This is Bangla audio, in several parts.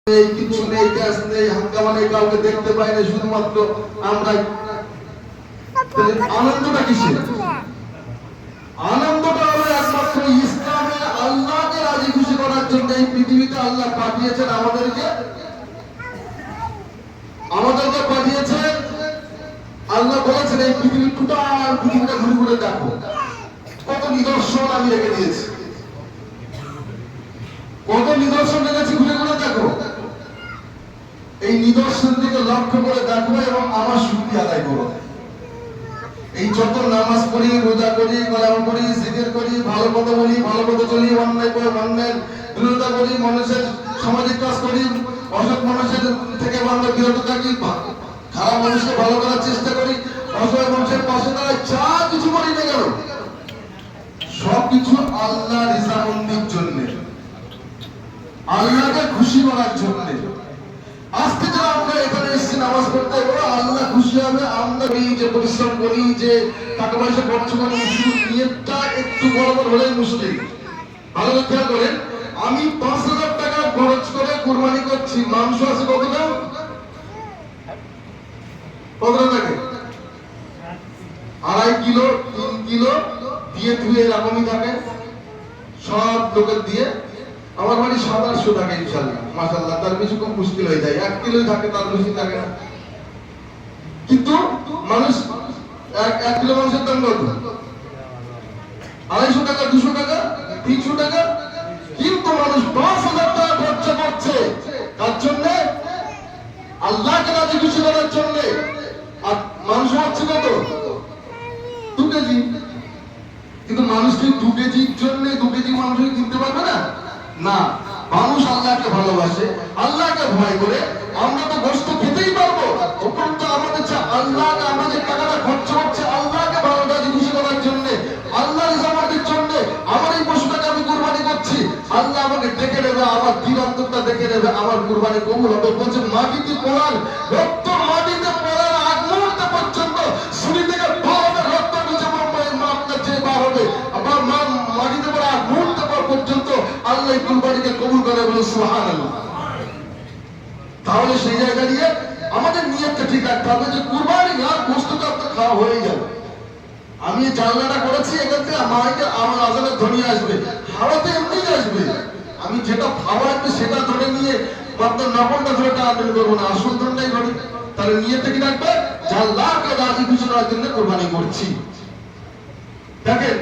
কিছু নেই, গ্যাস নেই, হাঙ্গামা নেই, কাউকে দেখতে পাই না, শুধুমাত্র আমরা। আনন্দটা কিসের? আনন্দটা হলো একমাত্র ইসলামে আল্লাহকে রাজি খুশি করার জন্য এই পৃথিবীতে আল্লাহ পাঠিয়েছেন আমাদেরকে পাঠিয়েছেন। আল্লাহ বলেছেন এই পৃথিবী টোটাল পৃথিবীটা ঘুরে ঘুরে দেখো, কত নিদর্শন আমি রেখে দিয়েছি, কত নিদর্শন রেখেছি, ঘুরে ঘুরে দেখো। এই নিদর্শন দিকে লক্ষ্য করে দেখো এবং আমার শুকরিয়া আদায় করো। এই যত নামাজ পড়ি, রোজা করি, কলাম করি, জিকির করি, ভালো কথা বলি, ভালো কথা চলি, অন্যায় করে অন্যায়ের বিরোধিতা করি, মানুষের সামাজিক কাজ করি, অসৎ মানুষের থেকে আমরা বিরত থাকি, খারাপ মানুষকে ভালো করার চেষ্টা করি, অসহায় মানুষের পাশে দাঁড়াই, যা কিছু করি না কেন সবকিছু আল্লাহ রিজামন্দির জন্য, আল্লাহকে খুশি করার জন্য। আজকে যারা আমরা এখানে এসেছি নামাজ পড়তে, আল্লাহ খুশি হবে। আমরা যে পরিশ্রম করি, যে টাকা পয়সা খরচ করি, নিয়তটা একটু বরাবর হলেই মুশকিল। ভালো খেয়াল করেন, আমি ৫,০০০ টাকা খরচ করে কুরবানি করছি, মাংস আছে কতটা? কতটা থাকে? ২.৫ কিলো, ৩ কিলো দিয়ে ধুয়ে এরকমই থাকে সব লোকের দিয়ে। আমার বাড়ি ৭-৮০০ টাকা ইনশাল্লাহ, মাশাআল্লাহ। তার বেশি খুব মুশকিল হয়ে যায়, ১ কিলোই থাকে, তার বেশি থাকে না। কিন্তু মানুষ ১ কিলো মাংসের দাম কত? ২৫০ টাকা, ২০০ টাকা, ৩০০ টাকা। কিন্তু মানুষ ৫,০০০ টাকা খরচা করছে তার জন্য, আল্লাহকে রাজি খুশি করার জন্য। আর মাংস হচ্ছে কত? ২ কেজি। কিন্তু মানুষ কি ২ কেজির জন্য ২ কেজি মাংস কিনতে পারবে না? না, মানুষ আল্লাহকে ভালোবাসে, আল্লাহকে ভয় করে। আমরা তো গোশত খেতেই পারবো, উপরন্তু আমাদের আল্লাহকে, আমরা যে টাকাটা খরচ করছে আল্লাহকে ভালো রাজি খুশি করার জন্য, আল্লাহ রিজামন্দির জন্য। আমার এই পশুটাকে আমি কুরবানি করছি, আল্লাহ আমাকে দেখে নেবে, আমার দিন অন্তরটা দেখে নেবে, আমার কুরবানি কবুল হবে। বলছে মাটিতে পড়ার রক্ত, মাটিতে পড়ার আগ মুহূর্ত পর্যন্ত শরীর থেকে বার হবে রক্ত, নিচে আপনার যে বার হবে, আবার মাটিতে পড়ার আগ মুহূর্ত পর্যন্ত আল্লাহ এই কুরবানিকে কবুল করে, বলে সুবহানাল্লাহ। তাহলে সেই জায়গা দিয়ে আমাদের নিয়তটা ঠিক রাখতে হবে যে কুরবানি আর গোশতটা আপনার খাওয়া হয়ে যাবে। আমি জানলাটা করেছি, এখান থেকে আমার আজানের ধ্বনি আসবে, হাওয়াতে এমনিই আসবে। আমি যেটা ভালো আসবে সেটা ধরে নিয়ে আপনার নকলটা ধরে টানাটানি করবো না, আসল ধরনটাই ধরে। তাহলে নিয়তটা কি রাখবে? যে আল্লাহকে রাজি খুশি করার জন্য কুরবানি করছি। দেখেন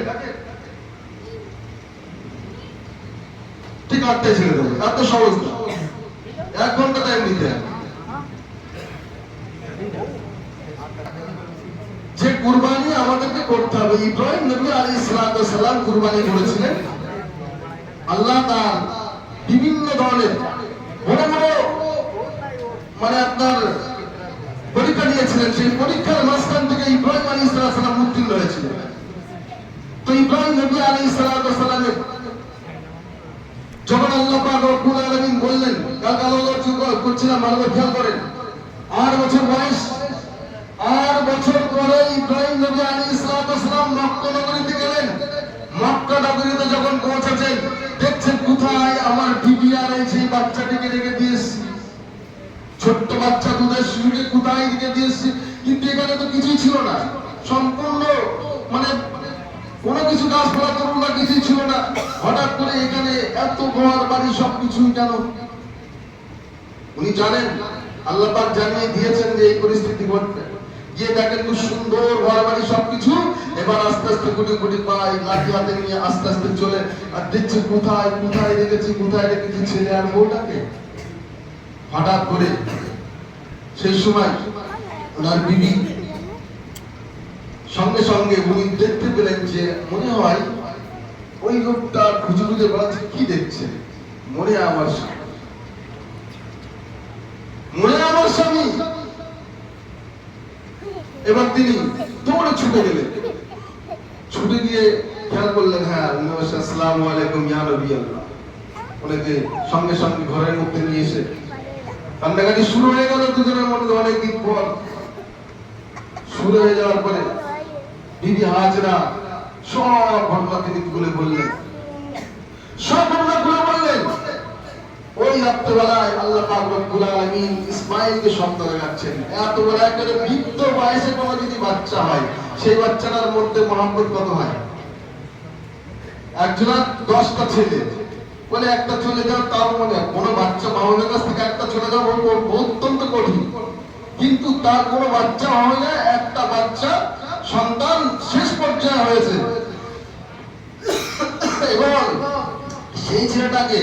ঠিক আটটায় ছেড়ে দেবো, এত সহজ না, ১ ঘন্টা টাইম দিতে হবে। যে কুরবানি আমাদেরকে করতে হবে, ইব্রাহিম নবী আলাইহিস সালাম কুরবানি করেছিলেন। আল্লাহ তার বিভিন্ন ধরনের বড় বড় মানে আপনার পরীক্ষা নিয়েছিলেন, সেই পরীক্ষার মাঝখান থেকে ইব্রাহিম আলাইহিস সালাম উত্তীর্ণ হয়েছিলেন। তো ইব্রাহিম নবী আলাইহিস সালামের যখন আল্লাহ পাক রব্বুল আলামিন বললেন, কালকে আলোচনা করছিলাম, ভালো খেয়াল করেন, ৮ বছর বয়স, ৮ বছর পরে ইব্রাহিম নবী আলাইহিস সালাম মক্কা নগরীতে গেলেন। মক্কা নগরীতে যখন পৌঁছেছেন, দেখছেন কোথায় আমার বিবি আর এই সেই বাচ্চাটিকে রেখে দিয়েছি, ছোট্ট বাচ্চা দুধের শিশুকে কোথায় রেখে দিয়েছি। কিন্তু এখানে তো কিছুই ছিল না, সম্পূর্ণ মানে কোনো কিছু গাছপালা তরুণ না, কিছুই ছিল না। হঠাৎ করে এখানে এত ঘর বাড়ি সবকিছুই কেন? উনি জানেন, আল্লাহ পাক জানিয়ে দিয়েছেন যে এই পরিস্থিতি ঘটবে। গিয়ে দেখেন খুব সুন্দর ঘর বাড়ি সবকিছু। এবার আস্তে আস্তে কোটি কোটি পাই লাঠি হাতে নিয়ে আস্তে আস্তে চলে, আর দেখছে কোথায় কোথায় রেখেছি ছেলে আর বউটাকে। হঠাৎ করে সেই সময় ওনার বিবি সঙ্গে সঙ্গে উনি দেখতে পেলেন যে মনে হয় ওই লোকটা খুঁজে খুঁজে বেড়াচ্ছে, কি দেখছে? মনে আমার স্বামী। এবার তিনি দৌড়ে ছুটে গেলেন, ছুটে গিয়ে খেয়াল করলেন, হ্যাঁ আসসালামু আলাইকুম ইয়া নবী আল্লাহ। ওনাকে সঙ্গে সঙ্গে ঘরের মধ্যে নিয়ে এসে কান্নাকাটি শুরু হয়ে গেল দুজনের মধ্যে। অনেকদিন পর শুরু হয়ে যাওয়ার পরে বিবি হাজরা সব ঘটনা তিনি খুলে বললেন, সব ঘটনা খুলে বললেন। ওই রাত্রেবেলায় আল্লাহ পাক রব্বুল আলামিন ইসমাঈলকে স্বপ্ন দেখাচ্ছেন। এত বড় একটা বৃদ্ধ বয়সে কোনো যদি বাচ্চা হয়, সেই বাচ্চাটার মধ্যে মহব্বত কত হয়? একজনের 10টা ছেলে বলে একটা চলে যাও, তাও মনে কোনো বাচ্চা মাহমুদের কাছ থেকে একটা চলে যাও অত্যন্ত কঠিন, কিন্তু তার কোনো বাচ্চা হয় না। একটা বাচ্চা সন্তান শেষ পর্যায়ে হয়েছে এবং সেই ছেলেটাকে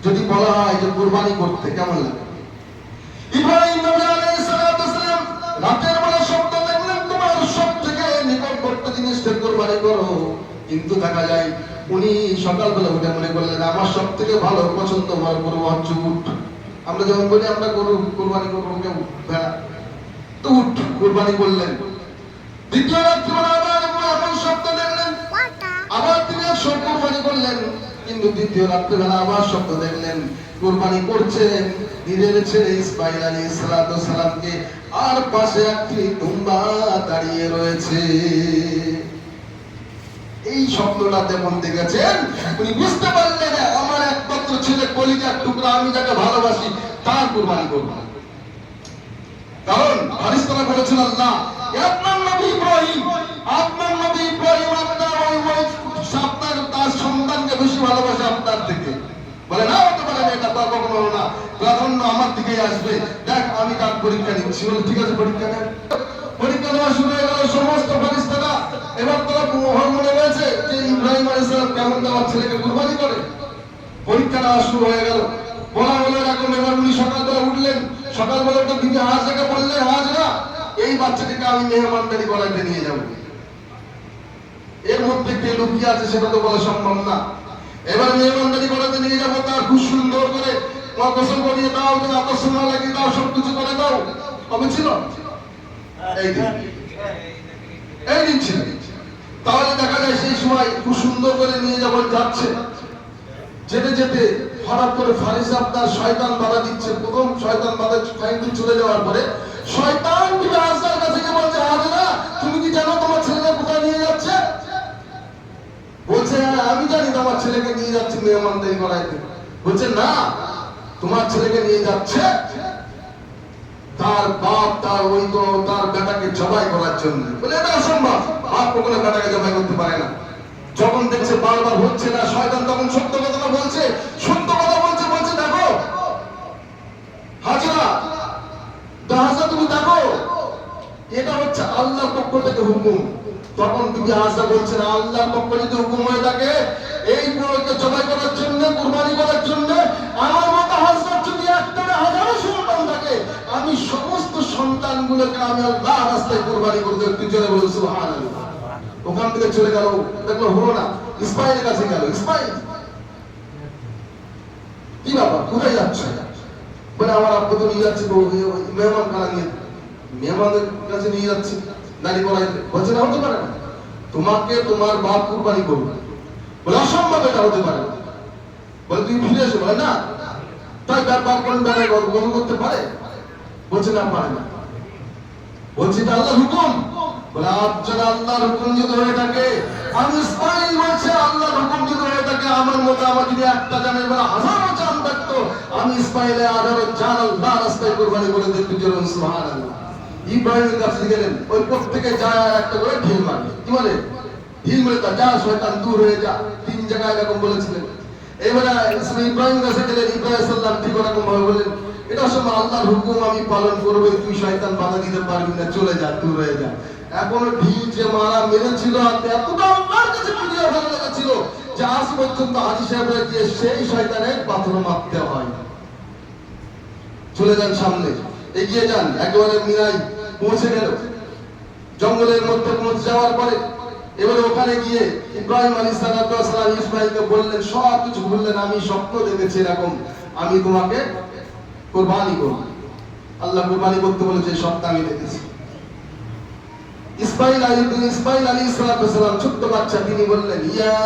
যদি বলা হয় যে কুরবানি করতে, কেমন লাগে? ইব্রাহিম নবী আলাইহিস সালাতু ওয়াসালাম রাতের বেলা স্বপ্ন দেখলেন তোমার সবথেকে নিকটবর্তী জিনিসটা কুরবানি করো, কিন্তু দেখা যায় উনি সকালবেলা উঠে মনে করলেন আমার সবথেকে ভালো পছন্দ করবো হচ্ছে উট। আমরা যেমন বলি আমরা গরু কুরবানি করবো, কেউ ভেড়া, তো উট কুরবানি করলেন। দ্বিতীয় রাত্রিবেলা আবার এমন স্বপ্ন দেখলেন, আবার তিনি কুরবানি করলেন, কিন্তু দ্বিতীয় রাত্রিবেলা আবার স্বপ্ন দেখলেন কুরবানি করছেন নিজের ছেলে ইসমাঈল আলাইহিস সালাতু ওয়াসালামকে, আর পাশে একটি দুম্বা দাঁড়িয়ে রয়েছে। এই স্বপ্নটা যেমন দেখেছেন উনি বুঝতে পারলেন আমার একমাত্র ছেলে কলিজার টুকরা, আমি যাকে ভালোবাসি তার কুরবানি করব। কারণ ফারিস্তারা বলেছিল আল্লাহ আপনার নবী ইব্রাহিম আপনার আপনার তার সন্তানকে বেশি ভালোবাসে আপনার থেকে। বলে না, হতে পারে না, এটা কখনো হলো না, প্রাধান্য আমার দিকেই আসবে। দেখ আমি তার পরীক্ষা নিচ্ছি। বলে ঠিক আছে, পরীক্ষা নেন। পরীক্ষা দেওয়া শুরু হয়ে গেল। সমস্ত ফারিস্তারা এবার তারা মনে হয়েছে যে ইব্রাহিম আলাইহিস সালাম কেমন তার ছেলেকে কুরবানি করে। পরীক্ষা দেওয়া শুরু হয়ে গেল। বলা হলো এরকম। এবার উনি সকালবেলা উঠলেন, সকালবেলা তো দিদি হাজরাকে বললেন হাজরা এই বাচ্চাটিকে আমি মেহমানদারি করাইতে নিয়ে যাব। এর মধ্যে কে লুকিয়ে আছে সেটা তো বলা সম্ভব না। এবার মেহমানদারি করাতে নিয়ে যাবো, তার খুব সুন্দর করে গোসল করিয়ে দাও, আকর্ষণ লাগিয়ে দাও, সবকিছু করে দাও। কবে ছিল? এই দিন ছিল। তাহলে দেখা যায় সেই সময় খুব সুন্দর করে নিয়ে যখন যাচ্ছে, যেতে যেতে হঠাৎ করে ফারিস আপনার শয়তান বাধা দিচ্ছে। প্রথম শয়তান বাধা চলে যাওয়ার পরে শয়তান হাজরার কাছে গিয়ে বলছে হাজরা তুমি কি জানো তোমার ছেলেকে কোথায় নিয়ে যাচ্ছে? বলছে আমি জানি তোমার ছেলেকে নিয়ে যাচ্ছে মেহমানদারি করাইতে। বলছে না, তোমার ছেলেকে নিয়ে যাচ্ছে তার বাপ তার বেটাকে জবাই করার জন্য। বলে এটা অসম্ভব, বাপ কখনো বেটাকে জবাই করতে পারে না। যখন দেখছে বারবার হচ্ছে না, শয়তান তখন সত্য কথা বলছে। বলছে দেখো হাজরা তুমি দেখো এটা হচ্ছে আল্লাহর পক্ষ থেকে হুকুম। তখন তুমি হাজরা বলছে না, আল্লাহর পক্ষ থেকে হুকুম হয়ে থাকে এই পুরোকে জবাই করার জন্য, কুরবানি করার জন্য, আমার মতো হাজরার যদি একটা হাজারো সন্তান থাকে আমি সমস্ত সন্তানগুলোকে আমি আল্লাহর রাস্তায় কুরবানি করতে। একটু জোরে বলুন সুবহানাল্লাহ। ওখান থেকে চলে গেল, দেখলো হলো না, ইসমাঈলের কাছে গেল। ইসমাঈল কি ব্যাপার, কোথায় যাচ্ছে? বলে আমার আব্বু তো নিয়ে যাচ্ছে মেহমান খানা নিয়ে, মেহমানদের কাছে নিয়ে যাচ্ছে দাড়ি করাইতে। বলছে না, হতে পারে না, তোমাকে তোমার বাপ কুরবানি করবে। বলে অসম্ভব, এটা হতে পারে না। বলে তুমি ফিরে এসো। বলে না, তাই ব্যাপার কোন বেলায় গল্প করতে পারে? বলছে না, পারে না। বলছে এটা আল্লাহর হুকুম। বলে আপনার আল্লাহর হুকুম যদি হয়ে থাকে, আমি ইসমাঈল বলছে আল্লাহর হুকুম যদি হয়ে থাকে, আমার মতো আমার যদি একটা জানের বেলা হাজারো জান থাকতো, আমি ইসমাঈলের হাজারো জান আল্লাহর রাস্তায় কুরবানি করে দিতে। জোরে সুবহানাল্লাহ। ইব্রাহিমের কাছে গেলেন, ওই প্রত্যেকে যায় একটা করে ঢিল মারে। কি বলে? ঢিল মেরে তা যা শয়তান দূর হয়ে যা। 3 জায়গায় এরকম বলেছিলেন। এবারে ইব্রাহিমের কাছে গেলেন, ইব্রাহিম সাল্লাম ঠিক এরকম ভাবে বললেন এটা সময় আল্লাহর হুকুম আমি পালন করবো, তুই শয়তান বাধা দিতে পারবি না, চলে যা, দূর হয়ে যা। এখনো ঢিল যে মারা মেরেছিল এতটা আল্লাহর কাছে প্রিয় ভালো লেগেছিল যে আজ পর্যন্ত হাজী সাহেবরা গিয়ে সেই শয়তানের পাথর মারতে হয়। চলে যান সামনে, এগিয়ে যান, একেবারে মিনাই পৌঁছে গেল। জঙ্গলের মধ্যে পৌঁছে যাওয়ার পরে এবারে ওখানে গিয়ে ইব্রাহিম আলাইহিস সালাম ইসমাঈলকে বললেন, সব কিছু বললেন, আমি স্বপ্ন দেখেছি এরকম, আমি তোমাকে কুরবানি করব। আল্লাহ কুরবানি করতে বলেছে, স্বপ্ন আমি দেখেছি। ইসমাঈল আলাইহিস সালাম ছোট্ট বাচ্চা, তিনি বললেন ইয়া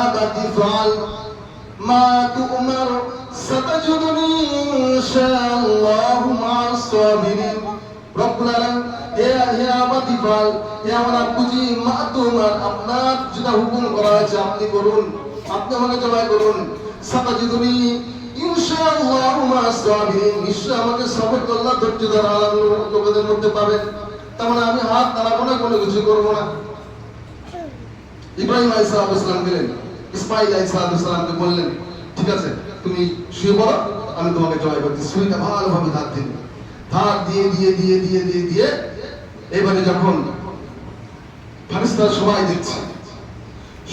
আবাতি ফাল মা তুমার সাতাজুদুনি ইনশাআল্লাহু মা'আস সাবিরিন। রব্বুল আলামিন হে আবাতি ফাল, হে আমার আব্বুজি, মা তুমার আপনার যেটা হুকুম করা হয়েছে আপনি করুন, আপনি আমাকে জবাই করুন। সাতাজুদুনি নিশ্চয় আল্লাহু মা'আস সাবিরিন, নিশ্চয় আমাকে সবর আল্লাহ ধৈর্য ধরা লোকেদের মধ্যে পাবেন। তার মানে আমি হাত নাড়াবো না, কোনো কিছু করবো না। ইব্রাহিম আলাইহিস সালাম গেলেন, ইসমাঈল আলাইহিস সালামকে বললেন, ঠিক আছে তুমি শুয়ে পড়ো, আমি তোমাকে জবাই করছি। ছুরিটা ভালোভাবে ধার দিন, ধার দিয়ে দিয়ে দিয়ে দিয়ে দিয়ে দিয়ে এবারে যখন ফেরেশতারা সবাই দেখছে,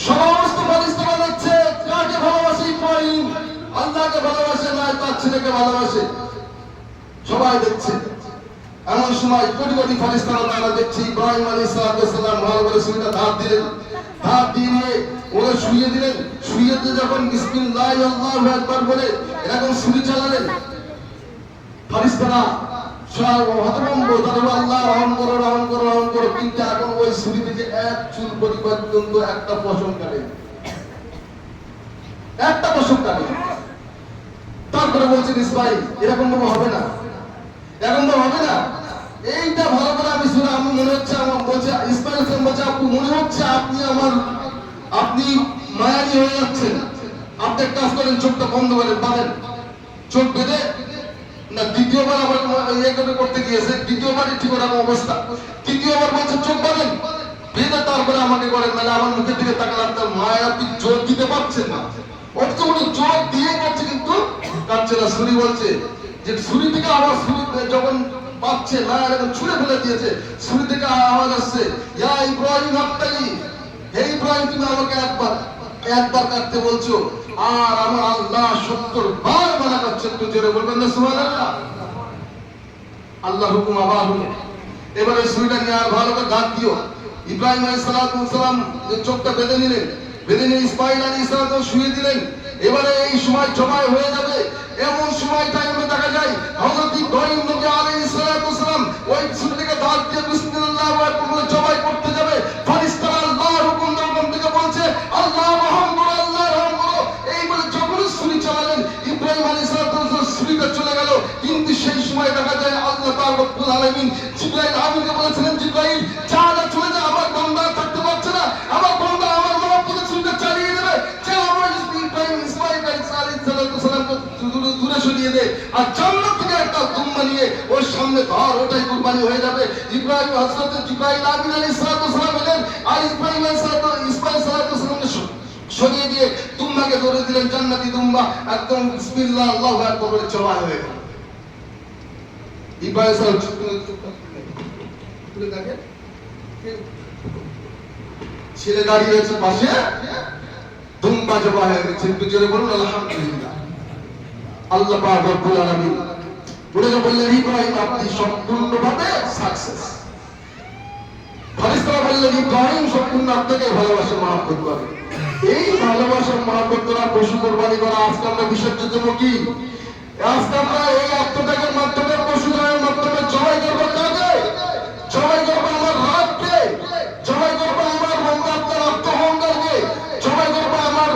সমস্ত ফেরেশতারা দেখছে কাকে ভালোবাসে ইব্রাহিম, আল্লাহকে ভালোবাসে না তার ছেলেকে ভালোবাসে, সবাই দেখছে। এমন সময় কোটি কোটি ফেরেশতারা তারা দেখছে ইব্রাহিম আলাইহিস সালাম ভালো করে ছুরিটা ধার দিলেন, ধার দিয়ে ওরা শুয়ে দিলেন। শুয়ে দিয়ে যখন বিসমিল্লাহ আল্লাহু আকবার বলে এরকম ছুরি চালালেন, ফেরেশতারা হতভম্ব, তারা আল্লাহ রহম করো রহম করো রহম করো, কিন্তু এখন ওই ছুরি থেকে এক চুল পর্যন্ত একটা পশম কাটে, একটা পশম কাটে। তারপরে বলছেন ইসমাঈল এরকম ভাবে হবে না, এরকম ভাবে হবে না, এইটা ভালো করে আমি শুনে আমি মনে হচ্ছে আমার বলছে ইসমাঈল বলছে আপনি মনে হচ্ছে আপনি মায়ানি হয়ে যাচ্ছেন, আপনি এক কাজ করেন চোখটা বন্ধ করেন, বাঁধেন, চোখ বেঁধে না দ্বিতীয়বার আবার ইয়ে করতে গিয়েছে, দ্বিতীয়বার ঠিক ওরকম অবস্থা, তৃতীয়বার বলছে চোখ বাঁধেন, বেঁধে তারপরে আমাকে করেন, মানে আমার মুখের দিকে তাকালাম, তার মায় আপনি জোর দিতে পারছেন না, অথচ উনি জোর দিয়ে করছে কিন্তু কাটছে না। ছুরি বলছে যে ছুরি থেকে আবার ছুরি যখন পাচ্ছে না এরকম ছুঁড়ে ফেলে দিয়েছে, ছুরি থেকে আওয়াজ আসছে ইয়া ইব্রাহিম আত্তালি, হে ইব্রাহিম তুমি আমাকে একবার কাটতে বলছো আর আমার আল্লাহ 70 বার মানা করছেন, তুই জোরে বলবেন না সুবহানাল্লাহ। আল্লাহ হুকুম আবার হলো, এবারে ছুরিটা নিয়ে আর ভালো করে দাঁত দিও। ইব্রাহিম আলাইহিস সালাম চোখটা বেঁধে নিলেন, বেঁধে নিয়ে ইসমাঈল আলাইহিস সালাম শুয়ে দিলেন। এবারে এই সময় জবাই হয়ে যাবে, এমন সময় টাইমে দেখা যায় হযরত ইব্রাহিম নবী আলাইহিস সালাম ওই ছুরিটাকে দাঁত দিয়ে বিসমিল্লাহ বলে জবাই করতে যাবে, ফেরেশতারা আল্লাহর হুকুম থেকে বলছে আল্লাহ রহম করো আল্লাহ রহম করো, এই বলে যখন ছুরি চালালেন ইব্রাহিম আলাইহিস সালাম ছুরিটা চলে গেল। কিন্তু সেই সময় দেখা যায় আল্লাহ পাক রব্বুল আলামিন জিবরাইল আমিনকে বলেছিলেন জিবরাইল যা চলে যা, আমার বান্দা থাকতে পারছে না, আমার বান্দা আমার মহব্বতে ছুরিটা চালিয়ে দেবে, যা আমার ইসমাঈল আলাইহিস সালামকে দূরে সরিয়ে দে, আর জান্নাত থেকে একটা দুম্বা নিয়ে ওর সামনে ধর, ওটাই কুরবানি হয়ে যাবে। ইব্রাহিম হযরত জিবরাইল আমিন আলাইহিস সালাম এলেন আর ইসমাঈল সালামকে সরিয়ে দিয়ে দুম্বাকে ধরে দিলেন, জান্নাতি দুম্বা, একদম বিসমিল্লাহ আল্লাহু আকবার বলে জবাই হয়ে গেল। ইব্রাহিম সালাম দেখেন ছেলে দাঁড়িয়ে আছে পাশে, দুম্বা জবাই হয়ে গেছে, জোরে বলুন আলহামদুলিল্লাহ। আল্লাহ পাক রব্বুল আলামিন বলে বললেন ইব্রাহিম আপনি সম্পূর্ণভাবে সাকসেস। ফেরেশতারা বললেন ইব্রাহিম সম্পূর্ণ আপনাকে ভালোবাসা মহব্বত করে, এই ভালোবাসা মহব্বত করা, পশু কুরবানি করা, আজকে আমরা বিসর্জন দেবো কি? আজকে আমরা এই আত্মত্যাগের মাধ্যমে, পশু দানের মাধ্যমে জবাই করবো কাকে? জবাই করবো আমার রাগকে, জবাই করবো আমার আপনার আত্মহংকারকে, জবাই করবো আমার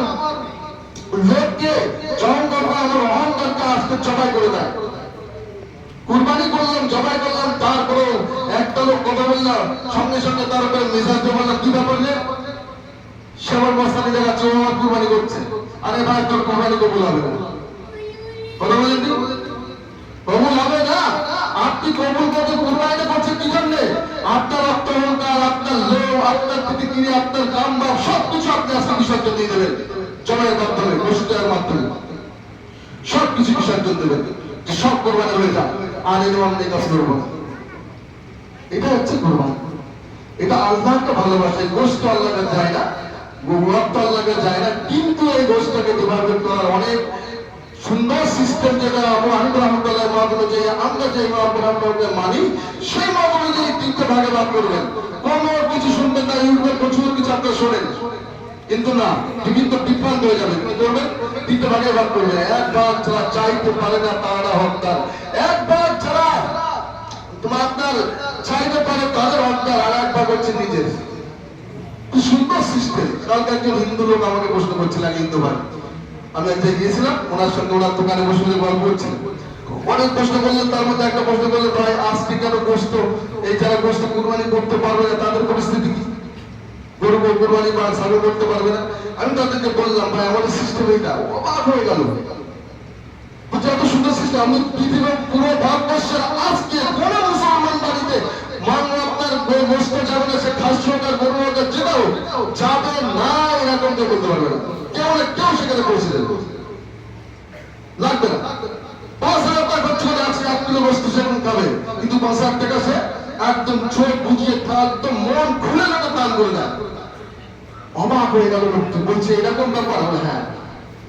লোককে, জবাই করবো আমার অহংকারকে। আজকে জবাই করে দেয়, কুরবানি করলাম, জবাই করলাম, তারপরে একটা লোক কথা বললাম, সঙ্গে সঙ্গে তার উপরে মেজাজ দিয়ে বললাম কি ব্যাপার রে, সে আমার মস্তানি দেখাচ্ছে, ও আমার কুরবানি করছে, আরে ভাই তোর কুরবানি কবুল হবে না, কথা বলেন কবুল হবে না। আপনি কবুল করতে কুরবানিটা করছেন কি জন্য? আপনার আত্মহংকার, আপনার লোভ, আপনার প্রতিক্রিয়া, আপনার কাম ভাব সবকিছু আপনি আজকে বিসর্জন দিয়ে দেবেন জবাইয়ের মাধ্যমে, পশু দেওয়ার মাধ্যমে সবকিছু বিসর্জন দেবেন, সব কোরবানি হয়ে যান, আর এই অন্য কাজ করবো না। এটা হচ্ছে কোরবানি, এটা আল্লাহকে ভালোবাসে। গোশত আল্লাহকে যায় না, রক্ত আল্লাহকে যায় না, কিন্তু এই গোশতকে ডিভাইড করার অনেক সুন্দর সিস্টেম, যেটা আবু হানিফা রাহমাতুল্লাহ অনুযায়ী আমরা যে ইমামকে মানি, সেই ইমাম অনুযায়ী 3টে ভাগে ভাগ করবেন। কোনো কিছু শুনবেন না, ইউটিউবে প্রচুর কিছু আপনারা শোনেন, কিন্তু না, কিন্তু বিভ্রান্ত হয়ে যাবে। কি করবেন? 3টে ভাগে ভাগ করবেন। এক ভাগ যারা চাইতে পারে না তারা হকদার, এক ভাগ যারা আপনার চাইতে পারে তাদের হকদার, আর এক ভাগ হচ্ছে নিজের। কি সুন্দর সিস্টেম। কালকে একজন হিন্দু লোক আমাকে প্রশ্ন করছিলেন, হিন্দু ভাই, আমি একটা গিয়েছিলাম ওনার সঙ্গে, ওনার দোকানে বসে গল্প করছিলেন, অনেক প্রশ্ন করলেন, তার মধ্যে একটা প্রশ্ন করলেন ভাই আজকে কেন গোশত, এই যারা গোশত কুরবানি করতে পারবে না তাদের পরিস্থিতি কি? গরু কুরবানি বা ছাগল করতে পারবে না। আমি তাদেরকে বললাম ভাই আমাদের সিস্টেম এইটা, অবাক হয়ে গেল। যত সুন্দর সিস্টেম, আমি পৃথিবীর পুরো ভারতবর্ষের আজকে কোন মুসলমান বাড়িতে মানব আপনার গোস্ত যাবে না, সে খাস হোক আর গরু হোক যেটাও যাবে না, এরকম কেউ বলতে পারবে না। কেউ সেখানে পৌঁছে যাবে লাগবে না। 5,000 টাকা খরচ করে আজকে 1 কিলো গোস্ত সেরকম খাবে, কিন্তু 5,000 টাকা সে একদম চোখ বুঝিয়ে একদম মন খুলে না দান করে দেয়। অবাক হয়ে গেল লোকটি, বলছে এরকম ব্যাপার হবে? হ্যাঁ।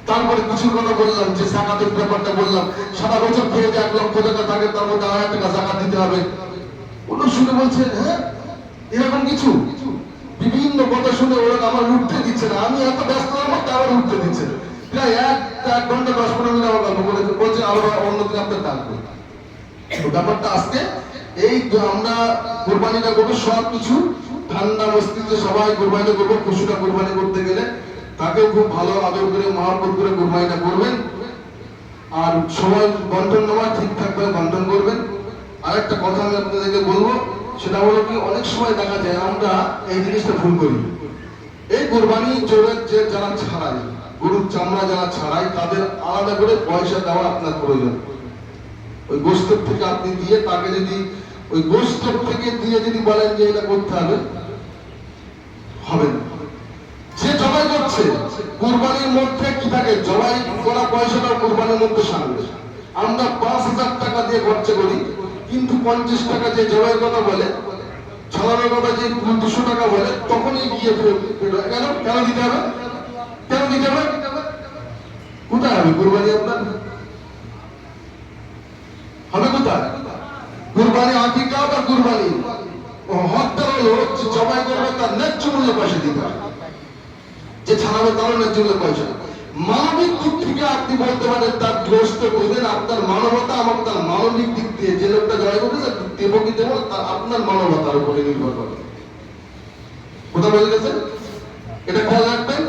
তারপরে কিছুর কথা বললাম, যে জাকাতের ব্যাপারটা বললাম, সারা বছর খেয়ে যে 1 লক্ষ টাকা থাকে, তার মধ্যে 1,000 টাকা জাকাত দিতে হবে। ওরা শুনে বলছে হ্যাঁ এরকম কিছু, বিভিন্ন কথা শুনে ওরা আমার উঠতে দিচ্ছে না। আমি এত ব্যস্ততার মধ্যে আমার উঠতে দিচ্ছে না। প্রায় 1 ঘন্টা 10-15 মিনিট আমার গল্প বলেছে, বলছে আবার অন্যদিন আপনার দান করবে। ব্যাপারটা আজকে এই আমরা কোরবানিটা করবো, সব কিছু ঠান্ডা মস্তিষ্কে সবাই কোরবানি করবো। পশুটা কোরবানি করতে গেলে তাকেও খুব ভালো আদর করে মহব্বত করে কোরবানিটা করবেন, আর সবাই বন্টন নেওয়া ঠিকঠাক ভাবে বন্টন করবেন। আর একটা কথা আমি আপনাদেরকে বলবো, সেটা হলো কি, অনেক সময় দেখা যায় আমরা এই জিনিসটা ভুল করি। এই কোরবানি জোরের যে যারা ছাড়াই, গরুর চামড়া যারা ছাড়াই, তাদের আলাদা করে পয়সা দেওয়া আপনার প্রয়োজন। ওই গোস্তের থেকে আপনি দিয়ে তাকে যদি ওই গোস্তের থেকে দিয়ে যদি বলেন যে এটা করতে হবে, হবে না। যে জবাই করছে কুরবানির মধ্যে কি থাকে, জবাই করা পয়সাটা কুরবানির মধ্যে সামনে। আমরা 5,000 টাকা দিয়ে খরচা করি, কিন্তু 50 টাকা যে জবাই কথা বলে, ছাড়ানোর কথা যে 200 টাকা বলে, তখনই গিয়ে কেন দিতে হবে? কেন দিতে হবে? কোথায় হবে কুরবানি আপনার? হবে কোথায়? কুরবানি আকিকা বা কুরবানি হত্যা হলো, জবাই করবে তার ন্যায্য মূল্য পয়সা দিতে হবে, যে ছাড়াবে তারও ন্যায্য মূল্য পয়সা। মানবিক দিক থেকে আপনি বলতে পারেন তার গ্রস্ত করবেন, আপনার মানবতা এবং তার মানবিক দিক দিয়ে যে লোকটা জবাই করবে দেব কি দেব, তার আপনার মানবতার উপরে নির্ভর করে। কথা বলে গেছে, এটা খেয়াল রাখবেন।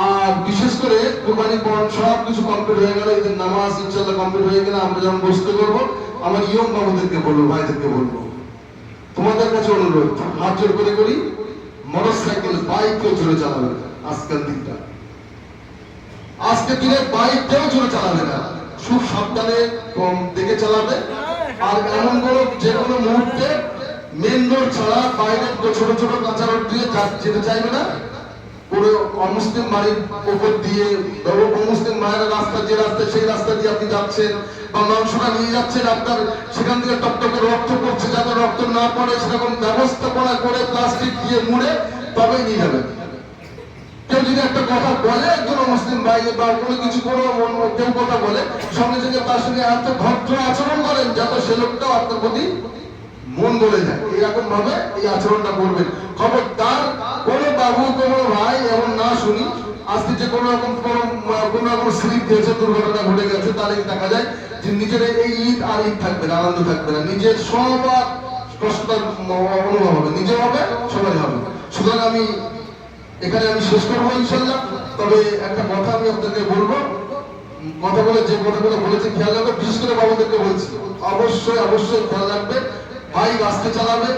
আর বিশেষ করে কুরবানি পর্ব সব কিছু কমপ্লিট হয়ে গেল, ঈদের নামাজ ইনশাআল্লাহ কমপ্লিট হয়ে গেলে আমরা যখন বসতে করবো, আমার ইয়ং বাবুদেরকে বলবো, ভাইদেরকে বলবো, তোমাদের কাছে অনুরোধ, হাত জোর করে করি, মোটরসাইকেল বাইকও জোরে চালাবে আজকের দিনটা। আজকের দিনে বাইকটাও জোরে চালাবে না, খুব সাবধানে কম দেখে চালাবে। আর এমন কোনো যে কোনো মুহূর্তে মেন রোড ছাড়া বাইরে ছোট ছোট কাঁচা রোড দিয়ে যেতে চাইবে না। পুরো অমুসলিম বাড়ির উপর দিয়ে, অমুসলিম মায়ের রাস্তা, যে রাস্তা সেই রাস্তা দিয়ে আপনি যাচ্ছেন বা মাংসটা নিয়ে যাচ্ছেন, আপনার সেখান থেকে টপটপে রক্ত পড়ছে, যাতে রক্ত না পড়ে সেরকম ব্যবস্থাপনা করে প্লাস্টিক দিয়ে মুড়ে তবেই নিয়ে যাবেন। কেউ যদি একটা কথা বলে, একজন মুসলিম ভাই বা কোনো কিছু কোনো কেউ কথা বলে, সঙ্গে সঙ্গে তার সঙ্গে এত ভদ্র আচরণ করেন যাতে সে লোকটাও আপনার প্রতি মন বলে যায়, এরকম ভাবে এই আচরণটা করবেন। খবরদার কোনো বাবু কোনো ভাই এমন না শুনি আজকে যে কোনো রকম স্লিপ দিয়েছে, দুর্ঘটনা ঘটে গেছে, তার দেখা যায় যে নিজের এই ঈদ আর ঈদ থাকবে না, আনন্দ থাকবে না, নিজের সবার কষ্টটা অনুভব হবে, নিজে হবে, সবাই হবে। সুতরাং আমি এখানে শেষ করবো ইনশাল্লাহ। তবে একটা কথা আমি আপনাকে বলবো, কথা বলে যে কথাগুলো বলেছে খেয়াল রাখবে, বিশেষ করে বাবাদেরকে বলছি, অবশ্যই খেয়াল রাখবে। বাইক আস্তে চালাবে,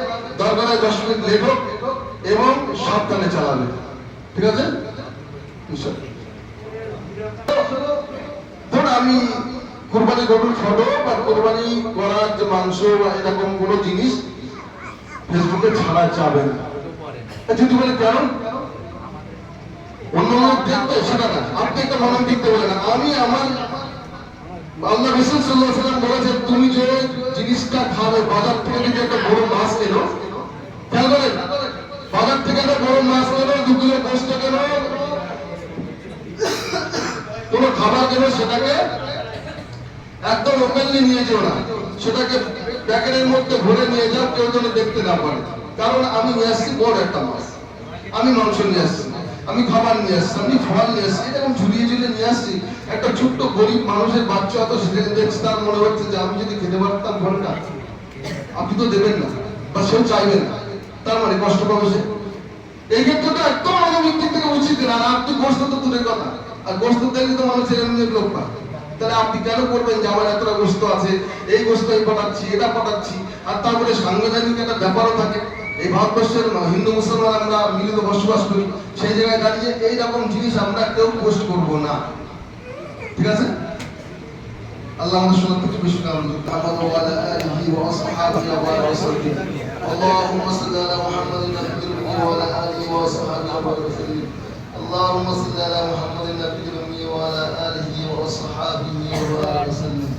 দরকারে 10 মিনিট লেট হোক, এবং সাবধানে চালাবে, ঠিক আছে? ধরুন আমি কোরবানি গরুর ফটো বা কোরবানি করার যে মাংস বা এরকম কোনো জিনিস ফেসবুকে ছাড়া যাবে না। যদি বলে কেন অন্য লোক দেখবে, সেটা না, আপনি একটা মনে দেখতে বলে না। আমি আমার আল্লাহ রাসূল সাল্লাল্লাহু আলাইহি ওয়াসাল্লাম বলেছেন, তুমি যে জিনিসটা খাবে, বাজার থেকে যদি একটা বড় মাছ কেনো, খেয়াল করেন, বাজার থেকে একটা বড় মাছ কেনো, 2 কিলো গোশত কেনো, কোনো খাবার কেনো, সেটাকে একদম ওপেনলি নিয়ে যেও না, সেটাকে প্যাকেটের মধ্যে ভরে নিয়ে যাও, কেউ যেন দেখতে না পারে। কারণ আমি নিয়ে আসছি বড় একটা মাছ, আমি মাংস নিয়ে আসছি, আমি খাবার নিয়ে আসছি, আমি ফল নিয়ে আসছি, এরকম ঝুলিয়ে নিয়ে আসছি। একটা ছোট্ট গরিব মানুষের বাচ্চা অত সেখানে দেখছে, তার মনে হচ্ছে যে আমি যদি খেতে পারতাম ফলটা, আপনি তো দেবেন না বা সেও চাইবেন না, তার মানে কষ্ট পাবে সে। এই ক্ষেত্রে একদম মানবিক দিক থেকে উচিত না। আপনি গোস্ত তো দূরের কথা, আর গোস্ত দেখলে তো মানুষের এমনি লোক পায়, তাহলে আপনি কেন করবেন যে আমার এতটা গোস্ত আছে, এই গোস্ত আমি পাঠাচ্ছি, এটা পাঠাচ্ছি। আর তারপরে সাংবিধানিক একটা ব্যাপারও থাকে, এই ভারতবর্ষের হিন্দু মুসলমান আমরা মিলিত বসবাস করি, সেই জায়গায় দাঁড়িয়ে এইরকম জিনিস আমরা কেউ পোস্ট করবো না, ঠিক আছে? আল্লাহ আমাদের শোনা থেকে বেশি কারণ محمد وعلى آله وأصحابه وسلم اللهم صل على محمد النبي الأمي وعلى آله وأصحابه وسلم اللهم صل على محمد النبي الأمي وعلى آله وأصحابه وسلم